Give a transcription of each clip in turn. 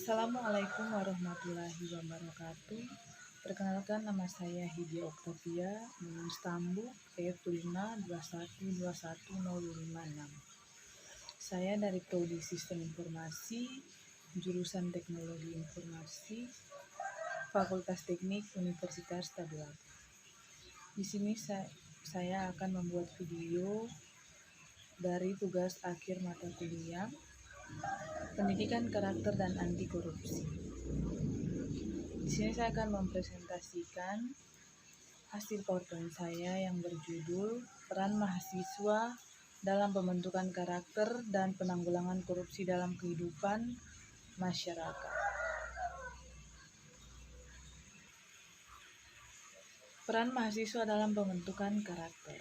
Assalamualaikum warahmatullahi wabarakatuh. Perkenalkan, nama saya Hidia Oktavia, NIM Stambuk F521211056. Saya dari Prodi Sistem Informasi, jurusan Teknologi Informasi, Fakultas Teknik Universitas Tadulako. Di sini saya akan membuat video dari tugas akhir mata kuliah Pendidikan Karakter dan Anti Korupsi. Di sini saya akan mempresentasikan hasil PowerPoint saya yang berjudul Peran Mahasiswa dalam Pembentukan Karakter dan Penanggulangan Korupsi dalam Kehidupan Masyarakat. Peran mahasiswa dalam pembentukan karakter.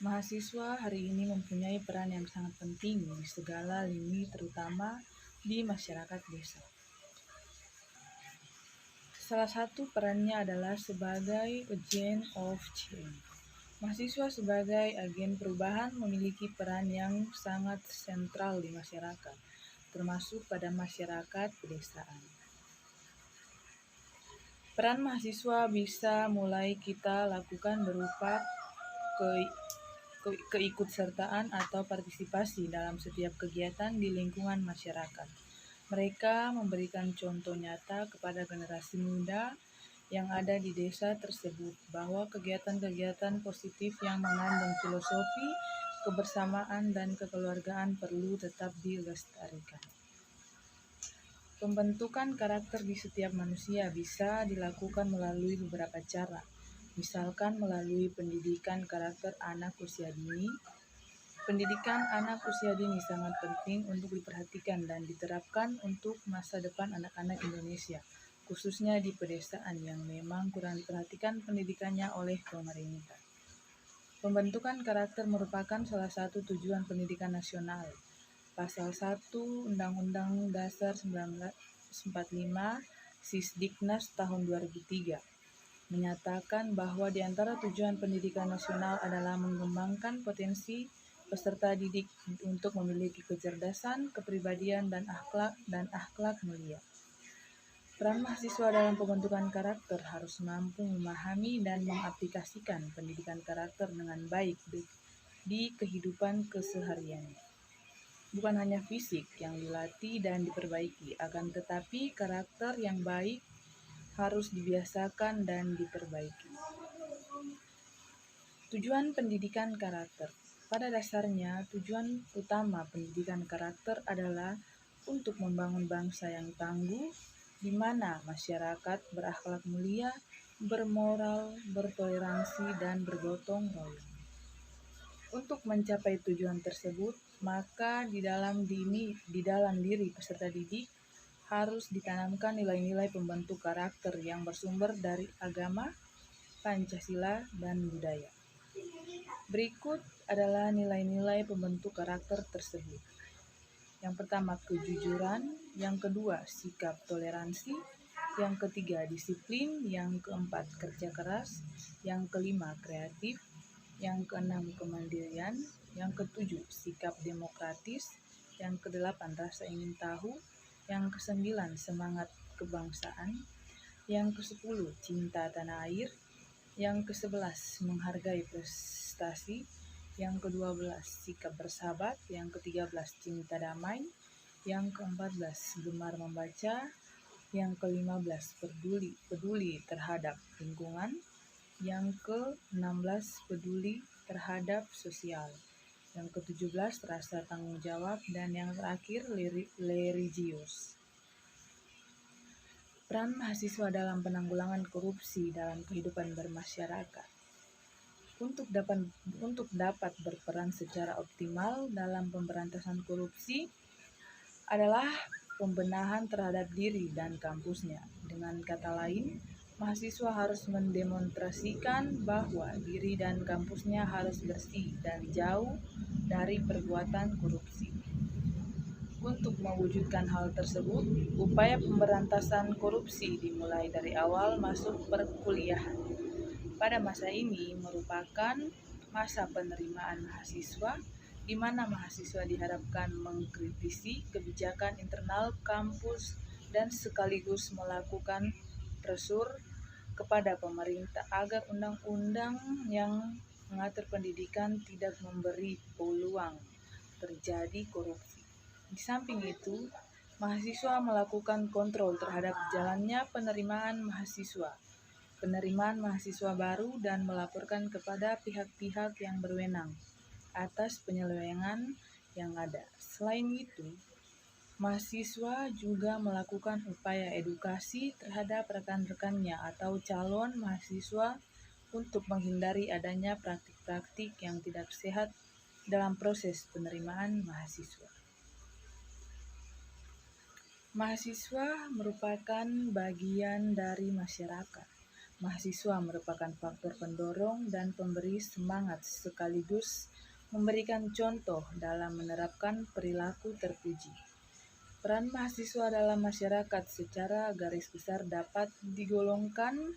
Mahasiswa hari ini mempunyai peran yang sangat penting di segala lini, terutama di masyarakat desa. Salah satu perannya adalah sebagai agent of change. Mahasiswa sebagai agen perubahan memiliki peran yang sangat sentral di masyarakat, termasuk pada masyarakat pedesaan. Peran mahasiswa bisa mulai kita lakukan berupa keikutsertaan atau partisipasi dalam setiap kegiatan di lingkungan masyarakat. Mereka memberikan contoh nyata kepada generasi muda yang ada di desa tersebut bahwa kegiatan-kegiatan positif yang mengandung filosofi, kebersamaan, dan kekeluargaan perlu tetap dilestarikan. Pembentukan karakter di setiap manusia bisa dilakukan melalui beberapa cara, misalkan melalui pendidikan karakter anak usia dini. Pendidikan anak usia dini sangat penting untuk diperhatikan dan diterapkan untuk masa depan anak-anak Indonesia, khususnya di pedesaan yang memang kurang diperhatikan pendidikannya oleh pemerintah. Pembentukan karakter merupakan salah satu tujuan pendidikan nasional. Pasal 1 Undang-Undang Dasar 1945 Sisdiknas tahun 2003 menyatakan bahwa di antara tujuan pendidikan nasional adalah mengembangkan potensi peserta didik untuk memiliki kecerdasan, kepribadian, dan akhlak mulia. Peran mahasiswa dalam pembentukan karakter harus mampu memahami dan mengaplikasikan pendidikan karakter dengan baik di kehidupan kesehariannya. Bukan hanya fisik yang dilatih dan diperbaiki, akan tetapi karakter yang baik harus dibiasakan dan diperbaiki. Tujuan pendidikan karakter. Pada dasarnya, tujuan utama pendidikan karakter adalah untuk membangun bangsa yang tangguh, di mana masyarakat berakhlak mulia, bermoral, bertoleransi, dan bergotong royong. Untuk mencapai tujuan tersebut, maka di dalam diri peserta didik harus ditanamkan nilai-nilai pembentuk karakter yang bersumber dari agama, Pancasila, dan budaya. Berikut adalah nilai-nilai pembentuk karakter tersebut. Yang pertama, kejujuran. Yang kedua, sikap toleransi. Yang ketiga, disiplin. Yang keempat, kerja keras. Yang kelima, kreatif. Yang keenam, kemandirian. Yang ketujuh, sikap demokratis. Yang kedelapan, rasa ingin tahu. Yang kesembilan, semangat kebangsaan. Yang kesepuluh, cinta tanah air. Yang ke-11, menghargai prestasi. Yang ke-12, sikap bersahabat. Yang ke-13, cinta damai. Yang ke-14, gemar membaca. Yang ke-15, peduli terhadap lingkungan. Yang ke-16, peduli terhadap sosial. Yang ke-17, rasa tanggung jawab. Dan yang terakhir, religius. Peran mahasiswa dalam penanggulangan korupsi dalam kehidupan bermasyarakat. Untuk dapat berperan secara optimal dalam pemberantasan korupsi adalah pembenahan terhadap diri dan kampusnya. Dengan kata lain, mahasiswa harus mendemonstrasikan bahwa diri dan kampusnya harus bersih dan jauh dari perbuatan korupsi. Untuk mewujudkan hal tersebut, upaya pemberantasan korupsi dimulai dari awal masuk perkuliahan. Pada masa ini merupakan masa penerimaan mahasiswa, di mana mahasiswa diharapkan mengkritisi kebijakan internal kampus dan sekaligus melakukan pressure kepada pemerintah agar undang-undang yang mengatur pendidikan tidak memberi peluang terjadi korupsi. Di samping itu, mahasiswa melakukan kontrol terhadap jalannya penerimaan mahasiswa baru dan melaporkan kepada pihak-pihak yang berwenang atas penyelewengan yang ada. Selain itu, mahasiswa juga melakukan upaya edukasi terhadap rekan-rekannya atau calon mahasiswa untuk menghindari adanya praktik-praktik yang tidak sehat dalam proses penerimaan mahasiswa. Mahasiswa merupakan bagian dari masyarakat. Mahasiswa merupakan faktor pendorong dan pemberi semangat sekaligus memberikan contoh dalam menerapkan perilaku terpuji. Peran mahasiswa dalam masyarakat secara garis besar dapat digolongkan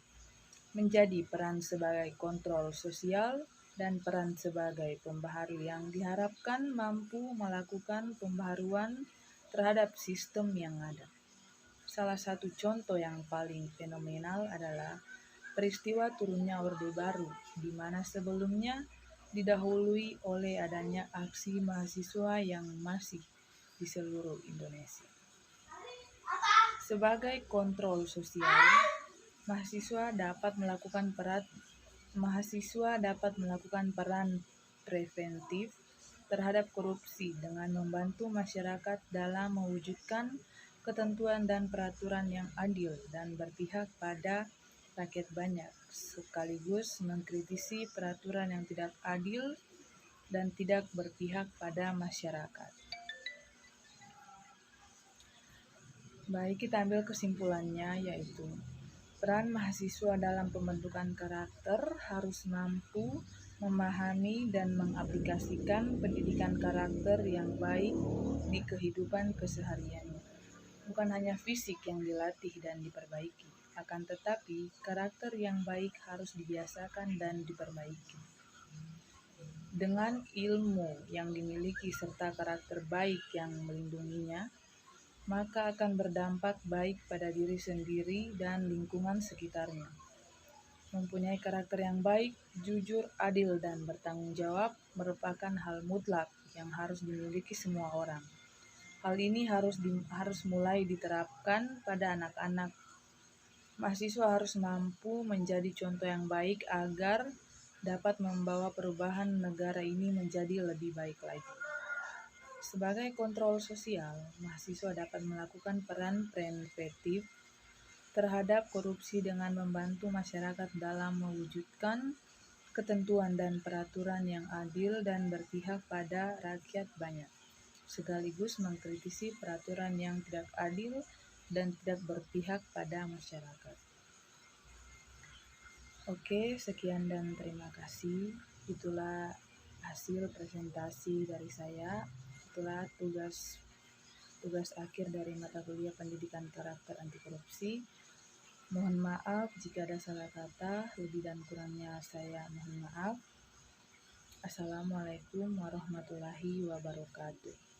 menjadi peran sebagai kontrol sosial dan peran sebagai pembaharu yang diharapkan mampu melakukan pembaharuan terhadap sistem yang ada. Salah satu contoh yang paling fenomenal adalah peristiwa turunnya Orde Baru, di mana sebelumnya didahului oleh adanya aksi mahasiswa yang masih di seluruh Indonesia. Sebagai kontrol sosial, mahasiswa dapat melakukan peran preventif terhadap korupsi dengan membantu masyarakat dalam mewujudkan ketentuan dan peraturan yang adil dan berpihak pada rakyat banyak, sekaligus mengkritisi peraturan yang tidak adil dan tidak berpihak pada masyarakat. Baik, kita ambil kesimpulannya, yaitu peran mahasiswa dalam pembentukan karakter harus mampu memahami dan mengaplikasikan pendidikan karakter yang baik di kehidupan kesehariannya. Bukan hanya fisik yang dilatih dan diperbaiki, akan tetapi karakter yang baik harus dibiasakan dan diperbaiki. Dengan ilmu yang dimiliki serta karakter baik yang melindunginya, maka akan berdampak baik pada diri sendiri dan lingkungan sekitarnya. Mempunyai karakter yang baik, jujur, adil, dan bertanggung jawab merupakan hal mutlak yang harus dimiliki semua orang. Hal ini harus mulai diterapkan pada anak-anak. Mahasiswa harus mampu menjadi contoh yang baik agar dapat membawa perubahan negara ini menjadi lebih baik lagi. Sebagai kontrol sosial, mahasiswa dapat melakukan peran preventif terhadap korupsi dengan membantu masyarakat dalam mewujudkan ketentuan dan peraturan yang adil dan berpihak pada rakyat banyak, sekaligus mengkritisi peraturan yang tidak adil dan tidak berpihak pada masyarakat. Oke, sekian dan terima kasih. Itulah hasil presentasi dari saya. Itulah tugas akhir dari mata kuliah Pendidikan Karakter Anti Korupsi. Mohon maaf jika ada salah kata, lebih dan kurangnya saya mohon maaf. Assalamualaikum warahmatullahi wabarakatuh.